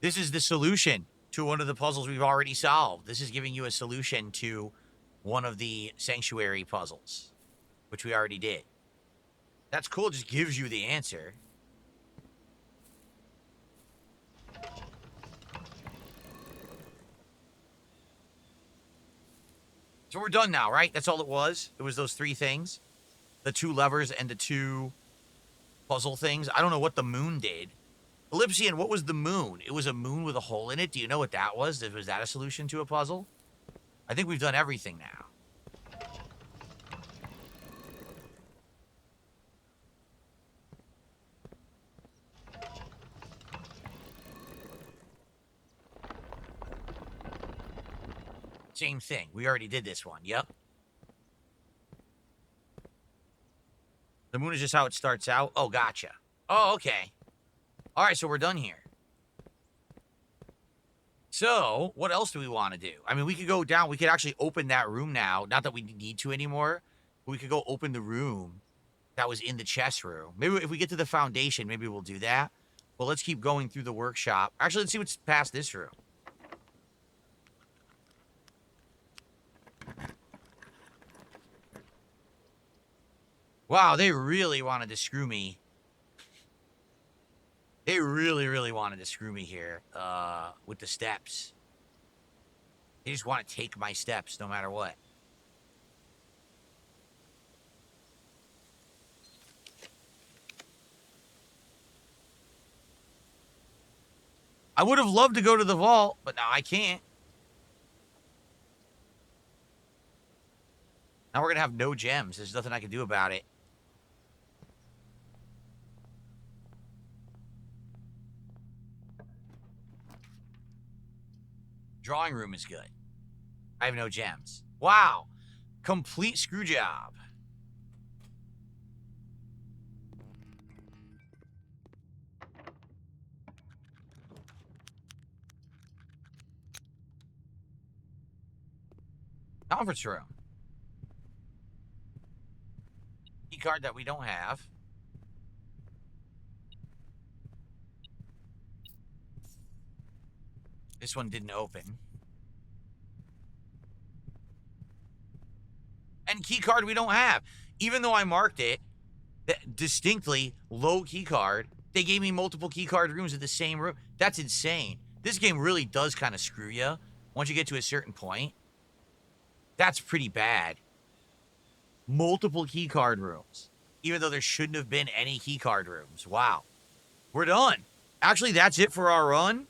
This is the solution to one of the puzzles we've already solved. This is giving you a solution to one of the sanctuary puzzles, which we already did. That's cool. It just gives you the answer. So we're done now, right? That's all it was? It was those 3 things? The 2 levers and the 2 puzzle things? I don't know what the moon did. Ellipsian, what was the moon? It was a moon with a hole in it. Do you know what that was? Was that a solution to a puzzle? I think we've done everything now. Same thing. We already did this one. Yep. The moon is just how it starts out. Oh, gotcha. Oh, okay. All right, so we're done here. So, what else do we want to do? I mean, we could go down. We could actually open that room now. Not that we need to anymore. But we could go open the room that was in the chest room. Maybe if we get to the foundation, maybe we'll do that. Well, let's keep going through the workshop. Actually, let's see what's past this room. Wow, they really wanted to screw me. They really, really wanted to screw me here with the steps. They just want to take my steps no matter what. I would have loved to go to the vault, but now I can't. Now we're going to have no gems. There's nothing I can do about it. Drawing room is good. I have no gems. Wow. Complete screw job. Conference room. Key card that we don't have. This one didn't open. And key card we don't have. Even though I marked it distinctly low key card, they gave me multiple key card rooms in the same room. That's insane. This game really does kind of screw you once you get to a certain point. That's pretty bad. Multiple key card rooms, even though there shouldn't have been any key card rooms. Wow. We're done. Actually, that's it for our run.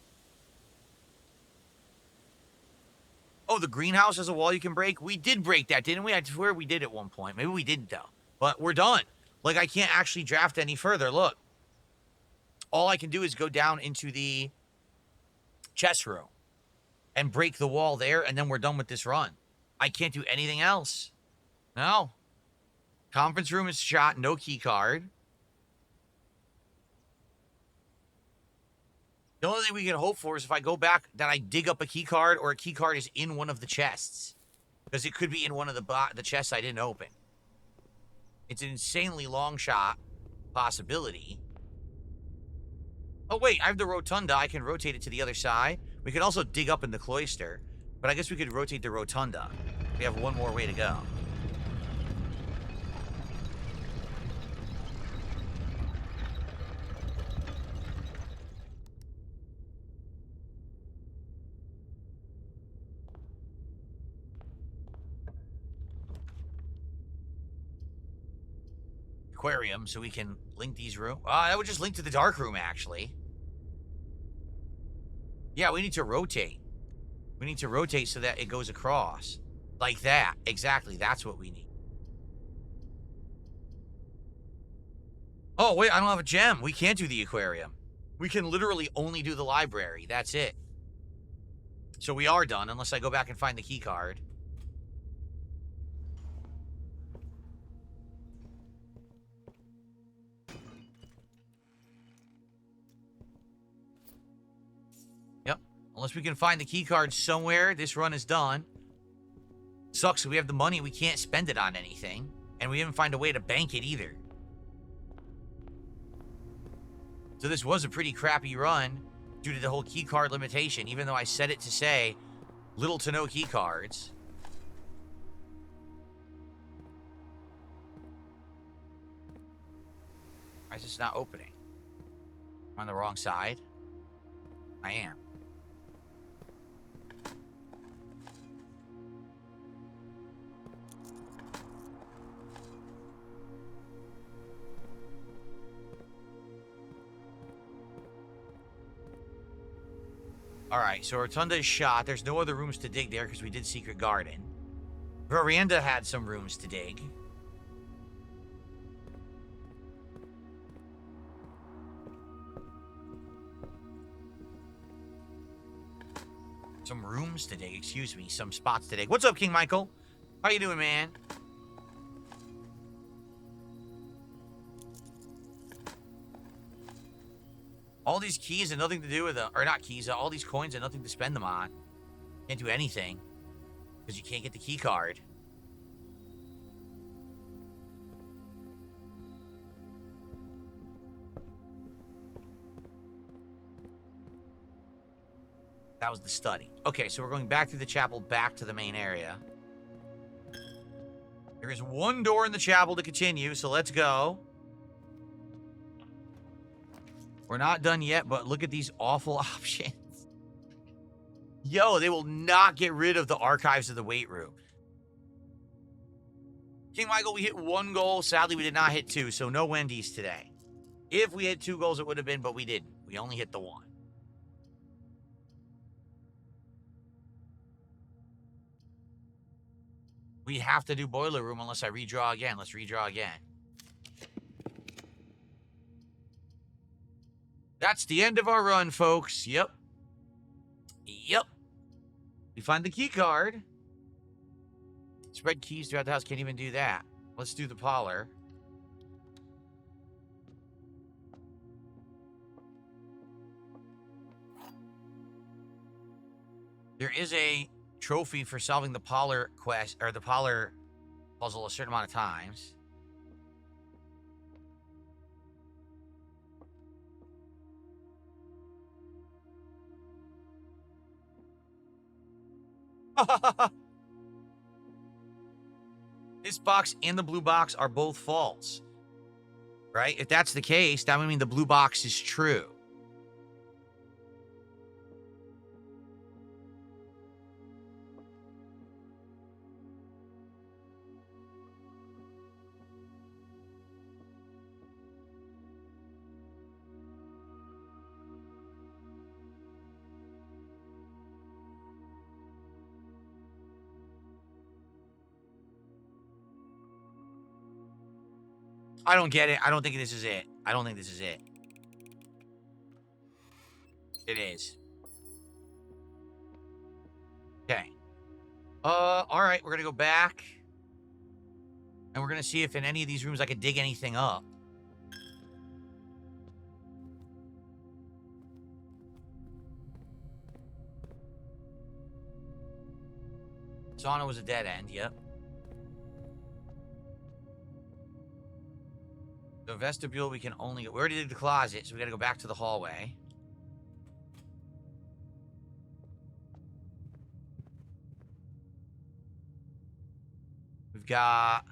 Oh, the greenhouse has a wall you can break? We did break that, didn't we? I swear we did at one point. Maybe we didn't, though. But we're done. Like, I can't actually draft any further. Look. All I can do is go down into the chest room and break the wall there, and then we're done with this run. I can't do anything else. No. Conference room is shot. No key card. The only thing we can hope for is if I go back that I dig up a key card or a key card is in one of the chests. Because it could be in one of the chests I didn't open. It's an insanely long shot possibility. Oh, wait, I have the rotunda. I can rotate it to the other side. We can also dig up in the cloister. But I guess we could rotate the rotunda. We have one more way to go. Aquarium, so we can link these rooms. That would just link to the dark room, actually. Yeah, we need to rotate. We need to rotate so that it goes across. Like that. Exactly, that's what we need. Oh, wait, I don't have a gem. We can't do the aquarium. We can literally only do the library. That's it. So we are done, unless I go back and find the key card. Yep. Unless we can find the key card somewhere, this run is done. Sucks, we have the money, we can't spend it on anything. And we didn't find a way to bank it either. So this was a pretty crappy run due to the whole key card limitation, even though I set it to say little to no key cards. Why is this not opening? I'm on the wrong side? I am. Alright, so Rotunda is shot. There's no other rooms to dig there because we did Secret Garden. Veranda had some rooms to dig. Some rooms to dig, excuse me. Some spots to dig. What's up, King Michael? How you doing, man? All these keys and nothing to do with them. Or not keys, all these coins and nothing to spend them on. Can't do anything. Because you can't get the key card. That was the study. Okay, so we're going back through the chapel, back to the main area. There is one door in the chapel to continue, so let's go. We're not done yet, but look at these awful options. Yo, they will not get rid of the archives of the weight room. King Michael, we hit 1 goal. Sadly, we did not hit 2, so no Wendy's today. If we hit 2 goals, it would have been, but we didn't. We only hit the 1. We have to do boiler room unless I redraw again. Let's redraw again. That's the end of our run, folks. Yep. Yep. We find the key card. Spread keys throughout the house. Can't even do that. Let's do the parlor. There is a trophy for solving the parlor quest, or the parlor puzzle a certain amount of times. This box and the blue box are both false. Right? If that's the case, that would mean the blue box is true. I don't get it. I don't think this is it. I don't think this is it. It is. Okay. Alright, we're gonna go back. And we're gonna see if in any of these rooms I can dig anything up. Sauna was a dead end, yep. The vestibule, we can only go... We already did the closet, so we gotta go back to the hallway. We've got...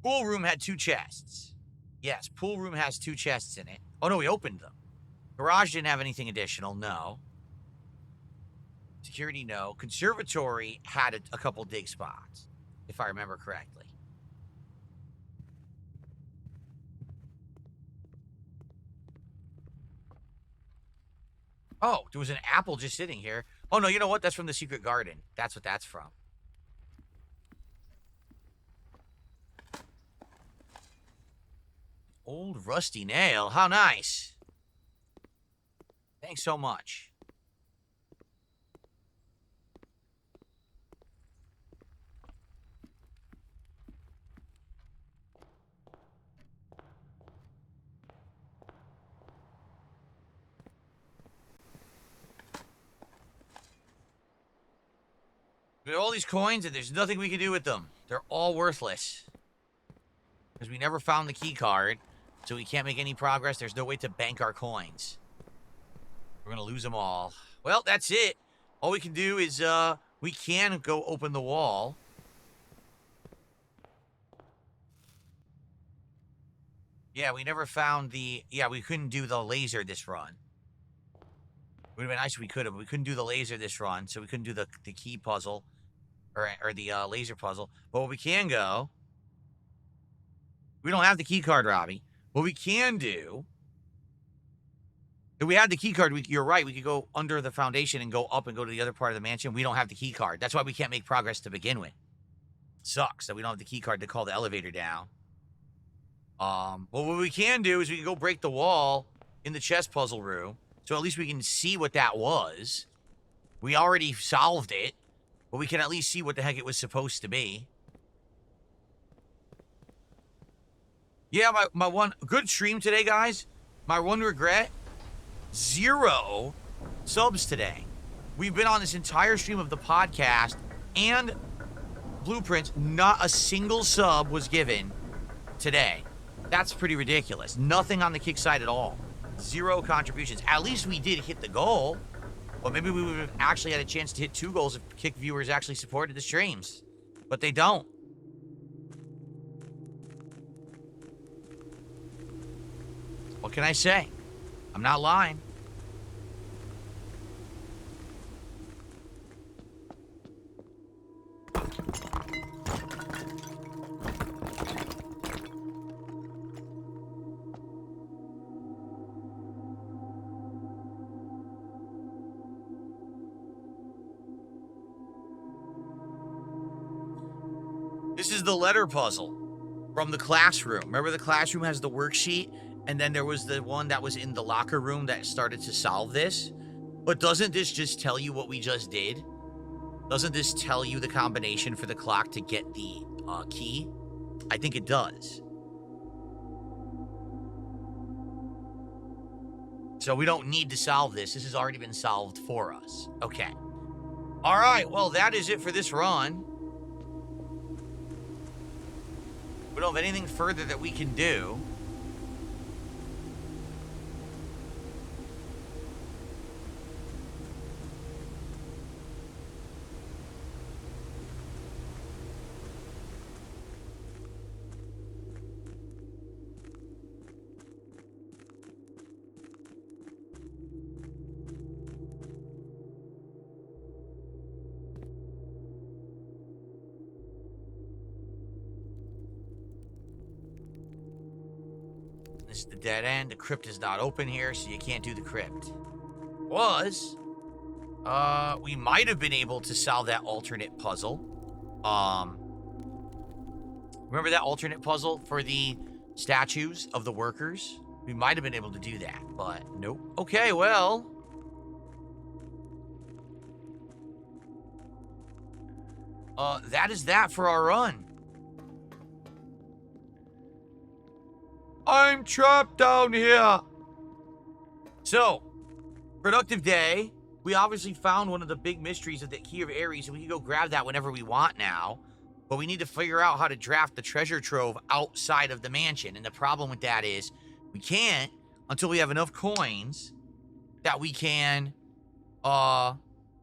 Pool room had 2 chests. Yes, pool room has 2 chests in it. Oh, no, we opened them. Garage didn't have anything additional, no. Security, no. Conservatory had a couple dig spots, if I remember correctly. Oh, there was an apple just sitting here. Oh, no, you know what? That's from the Secret Garden. That's what that's from. Old rusty nail. How nice. Thanks so much. We have all these coins and there's nothing we can do with them. They're all worthless. Because we never found the key card, so we can't make any progress. There's no way to bank our coins. We're going to lose them all. Well, that's it. All we can do is, we can go open the wall. Yeah, we never found the... Yeah, we couldn't do the laser this run. Would have been nice if we could have, but we couldn't do the laser this run, so we couldn't do the key puzzle. Or the laser puzzle. But what we can go... We don't have the key card, Robbie. What we can do... If we had the key card, you're right, we could go under the foundation and go up and go to the other part of the mansion. We don't have the key card. That's why we can't make progress to begin with. Sucks that we don't have the key card to call the elevator down. Well, what we can do is we can go break the wall in the chess puzzle room. So at least we can see what that was. We already solved it. But we can at least see what the heck it was supposed to be. Yeah, my one... Good stream today, guys. My one regret... 0 subs today. We've been on this entire stream of the podcast and Blueprints. Not a single sub was given today. That's pretty ridiculous. Nothing on the kick side at all. 0 contributions. At least we did hit the goal. But maybe we would have actually had a chance to hit 2 goals if kick viewers actually supported the streams. But they don't. What can I say? I'm not lying. This is the letter puzzle from the classroom. Remember the classroom has the worksheet? And then there was the one that was in the locker room that started to solve this. But doesn't this just tell you what we just did? Doesn't this tell you the combination for the clock to get the key? I think it does. So we don't need to solve this. This has already been solved for us. Okay. All right, well, that is it for this run. We don't have anything further that we can do. This is the dead end. The crypt is not open here, so you can't do the crypt. We might have been able to solve that alternate puzzle. Remember that alternate puzzle for the statues of the workers? We might have been able to do that, but nope. Okay, well. That is that for our run. I'm trapped down here. So, productive day. We obviously found one of the big mysteries of the Key of Ares, and we can go grab that whenever we want now. But we need to figure out how to draft the treasure trove outside of the mansion. And the problem with that is we can't until we have enough coins that we can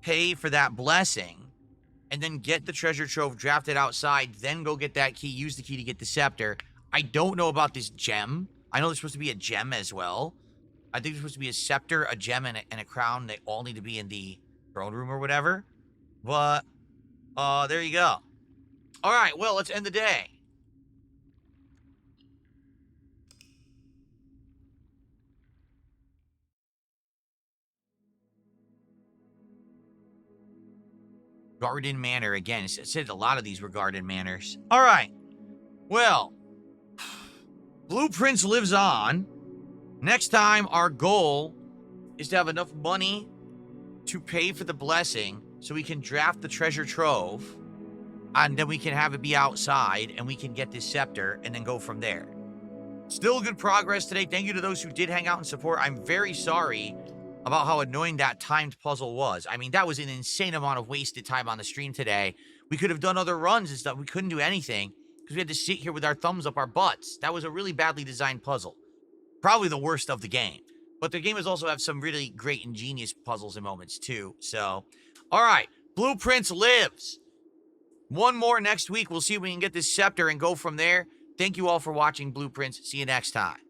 pay for that blessing and then get the treasure trove drafted outside, then go get that key, use the key to get the scepter. I don't know about this gem. I know there's supposed to be a gem as well. I think there's supposed to be a scepter, a gem, and a crown. They all need to be in the throne room or whatever. But, there you go. All right, well, let's end the day. Garden Manor. Again, it said a lot of these were Garden Manors. All right. Well, Blueprints lives on. Next time, our goal is to have enough money to pay for the blessing so we can draft the treasure trove, and then we can have it be outside, and we can get this scepter and then go from there. Still good progress today. Thank you to those who did hang out and support. I'm very sorry about how annoying that timed puzzle was. I mean, that was an insane amount of wasted time on the stream today. We could have done other runs and stuff. We couldn't do anything because we had to sit here with our thumbs up our butts. That was a really badly designed puzzle. Probably the worst of the game. But the game has also have some really great ingenious puzzles and moments too. So, all right. Blueprints lives. One more next week. We'll see if we can get this scepter and go from there. Thank you all for watching Blueprints. See you next time.